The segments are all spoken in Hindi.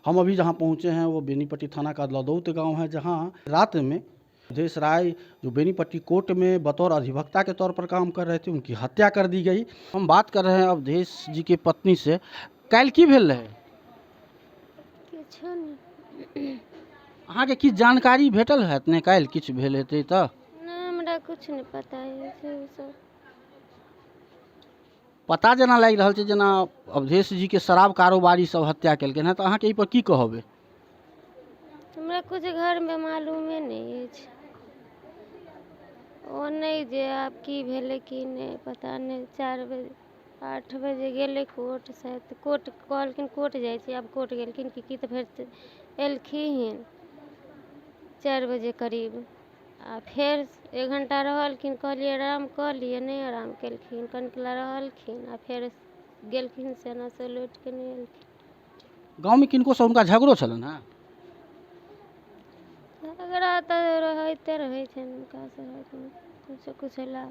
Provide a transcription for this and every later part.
हम अभी जहाँ पहुँचे हैं वो बेनीपट्टी थाना का लदौत गांव है, जहाँ रात में अवधेश राय जो बेनीपट्टी कोर्ट में बतौर अधिवक्ता के तौर पर काम कर रहे थे, उनकी हत्या कर दी गई। हम बात कर रहे हैं अवधेश जी की पत्नी से। काल्हि की भेल रहे? किछो नहीं। अहाँके किछु जानकारी भेटल हैत ने? काल्हि किछु भेल हेतै तऽ? नहीं, हमरा कुछ नहीं पता है से सब। पता जेना लागि रहल छै जेना अवधेश जी के शराब कारोबारी सब हत्या केलखिन हैं, तऽ अहाँके एहि पर की कहबै? हमरा कुछ घर में मालूमे नहीं है। ओ नहीं जे आब की भेले की नहीं पता नहीं। 4 बजे 8 बजे गेले कोर्ट, शायद कोर्ट कहलखिन कोर्ट जाइ छी। आब कोर्ट गेलखिन कि तऽ फेर एलखिन 4 बजे करीब। आ फेर 1 घंटा रहलखिन, कहलिए आराम कऽ लिए, नहीं आराम केलखिन, कनिकला रहलखिन आ फेर गेलखिन सेना से लौट के नहीं एलखिन। गाँव में किनको से हुनका झगड़ो छलनि हैं? झगड़ा तऽ रहते रहे छनि हुनका से कुछ ला।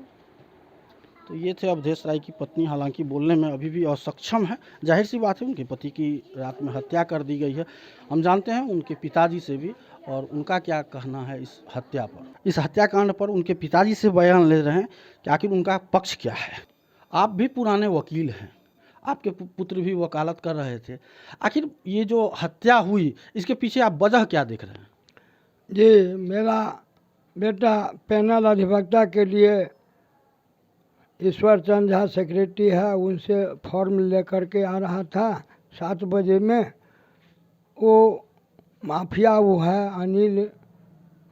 तो ये थे अवधेश राय की पत्नी, हालांकि बोलने में अभी भी असक्षम है। जाहिर सी बात है, उनके पति की रात में हत्या कर दी गई है। हम जानते हैं उनके पिताजी से भी, और उनका क्या कहना है इस हत्या पर, इस हत्याकांड पर उनके पिताजी से बयान ले रहे हैं कि आखिर उनका पक्ष क्या है। आप भी पुराने वकील हैं, आपके पुत्र भी वकालत कर रहे थे। आखिर ये जो हत्या हुई, इसके पीछे आप वजह क्या देख रहे हैं? जी, मेरा बेटा पैनल अधिवक्ता के लिए ईश्वर चंद झा सेक्रेटरी है, उनसे फॉर्म लेकर के आ रहा था 7 बजे में। वो माफिया वो है अनिल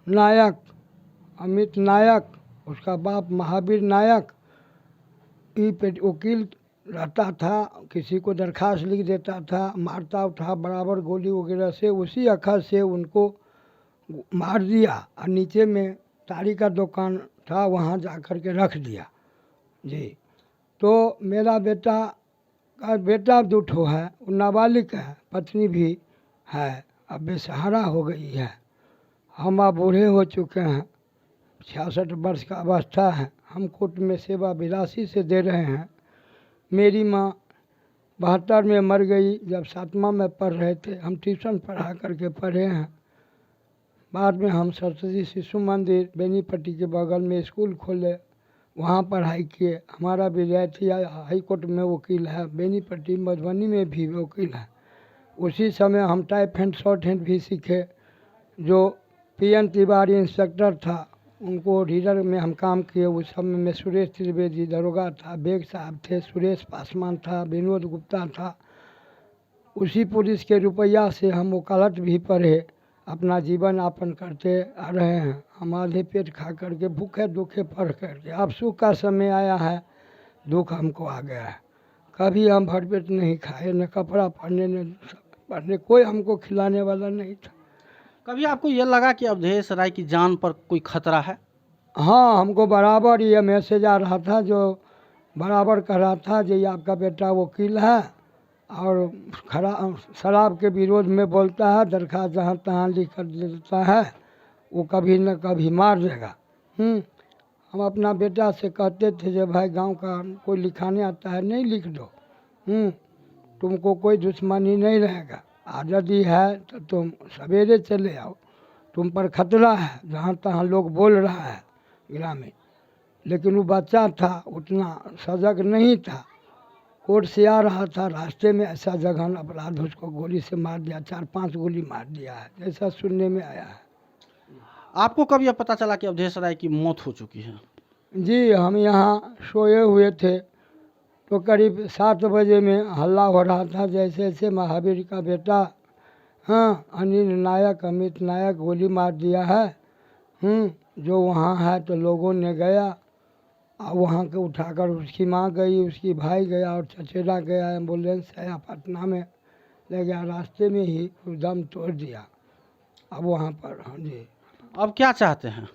नायक, अमित नायक, उसका बाप महावीर नायक, वकील रहता था, किसी को दरखास्त लिख देता था, मारता था बराबर गोली वगैरह से। उसी अखर से उनको मार दिया और नीचे में ताड़ी का दुकान था, वहाँ जा कर के रख दिया। जी, तो मेरा बेटा 2 ठो है, वो नाबालिग है, पत्नी भी है, अब बेसहारा हो गई है। हम अब बूढ़े हो चुके हैं, 66 वर्ष का अवस्था है। हम कोर्ट में सेवा 82 से दे रहे हैं। मेरी माँ 72 में मर गई, जब 7वां में पढ़ रहे थे। हम ट्यूशन पढ़ा करके पढ़े हैं। बाद में हम सरस्वती शिशु मंदिर बेनीपट्टी के बगल में स्कूल खोले, वहाँ पढ़ाई किए। हमारा विद्यार्थी हाई कोर्ट में वकील है, बेनीपट्टी मधुबनी में भी वकील है। उसी समय हम टाइप हैंड शॉर्ट हैंड भी सीखे। जो PN तिवारी इंस्पेक्टर था, उनको रीडर में हम काम किए। उस समय में सुरेश त्रिवेदी दरोगा था, बेग साहब थे, सुरेश पासवान था, विनोद गुप्ता था। उसी पुलिस के रुपया से हम वकालत भी पढ़े, अपना जीवन यापन करते आ रहे हैं। हम आधे पेट खा करके भूखे दुखे पढ़ करके, अब सुख का समय आया है, दुख हमको आ गया है। कभी हम भरपेट नहीं खाए, न कपड़ा पहनने कोई हमको खिलाने वाला नहीं था। कभी आपको ये लगा कि अवधेश राय की जान पर कोई खतरा है? हाँ, हमको बराबर ये मैसेज आ रहा था, जो बराबर कह रहा था कि आपका बेटा वकील है और शराब के विरोध में बोलता है, दरखास्त जहाँ तहाँ लिख कर दे देता है, वो कभी न कभी मार देगा। हम अपना बेटा से कहते थे कि भाई गांव का कोई लिखाने आता है, नहीं लिख दो, तुमको कोई दुश्मनी नहीं रहेगा। और यदि है तो तुम सवेरे चले आओ, तुम पर खतरा है, जहाँ तहाँ लोग बोल रहा है ग्रामीण। लेकिन वो बच्चा था, उतना सजग नहीं था। कोर्ट से आ रहा था, रास्ते में ऐसा जघन अपराध उसको गोली से मार दिया, 4-5 गोली मार दिया है, जैसा सुनने में आया है। आपको कब यह पता चला कि अवधेश राय की मौत हो चुकी है? जी, हम यहाँ सोए हुए थे, तो करीब 7 बजे में हल्ला हो रहा था, जैसे जैसे महावीर का बेटा अनिल नायक, अमित नायक गोली मार दिया है। जो वहाँ है तो लोगों ने गया और वहाँ के उठाकर उसकी माँ गई, उसकी भाई गया और चचेरा गया, एम्बुलेंस आया पटना में ले गया, रास्ते में ही दम तोड़ दिया। अब वहाँ पर जी, अब क्या चाहते हैं?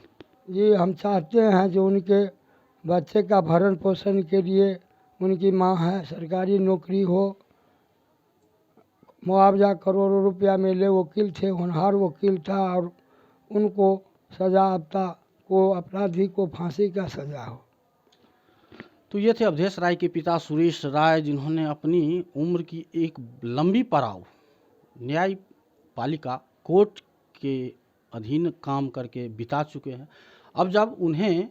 जी, हम चाहते हैं जो उनके बच्चे का भरण पोषण के लिए, उनकी माँ है, सरकारी नौकरी हो, मुआवजा करोड़ों रुपया मिले। वकील थे, होनहार वकील था, और उनको सजा अपराधी को फांसी का सजा हो। तो ये थे अवधेश राय के पिता सुरेश राय, जिन्होंने अपनी उम्र की एक लंबी पड़ाव न्याय पालिका कोर्ट के अधीन काम करके बिता चुके हैं। अब जब उन्हें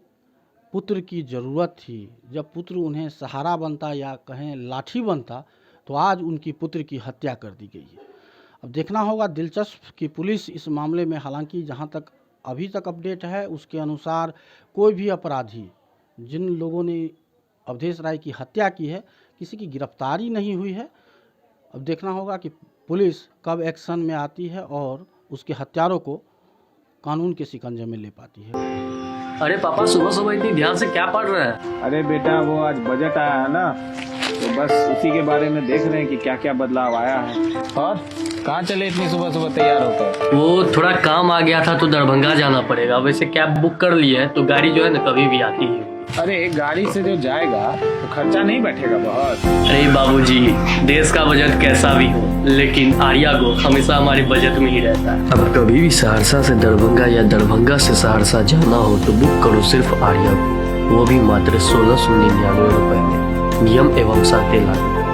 पुत्र की ज़रूरत थी, जब पुत्र उन्हें सहारा बनता या कहें लाठी बनता, तो आज उनकी पुत्र की हत्या कर दी गई है। अब देखना होगा, दिलचस्प कि पुलिस इस मामले में, हालांकि जहां तक अभी तक अपडेट है उसके अनुसार कोई भी अपराधी, जिन लोगों ने अवधेश राय की हत्या की है, किसी की गिरफ्तारी नहीं हुई है। अब देखना होगा कि पुलिस कब एक्शन में आती है और उसके हत्यारों को कानून के शिकंजे में ले पाती है। अरे पापा, सुबह सुबह इतनी ध्यान से क्या पढ़ रहे हैं? अरे बेटा, वो आज बजट आया है ना, तो बस उसी के बारे में देख रहे हैं कि क्या क्या बदलाव आया है। और कहाँ चले इतनी सुबह सुबह तैयार होकर? वो थोड़ा काम आ गया था तो दरभंगा जाना पड़ेगा। वैसे कैब बुक कर ली है तो गाड़ी जो है ना कभी भी आती है। अरे गाड़ी से जो जाएगा तो खर्चा नहीं बैठेगा बहुत? अरे बाबूजी, देश का बजट कैसा भी हो, लेकिन आर्या गो हमेशा हमारे बजट में ही रहता है। अब कभी भी सहरसा से दरभंगा या दरभंगा से सहरसा जाना हो तो बुक करो सिर्फ आर्या गो, वो भी मात्र 1699 रुपए में। नियम एवं शर्तें लागू।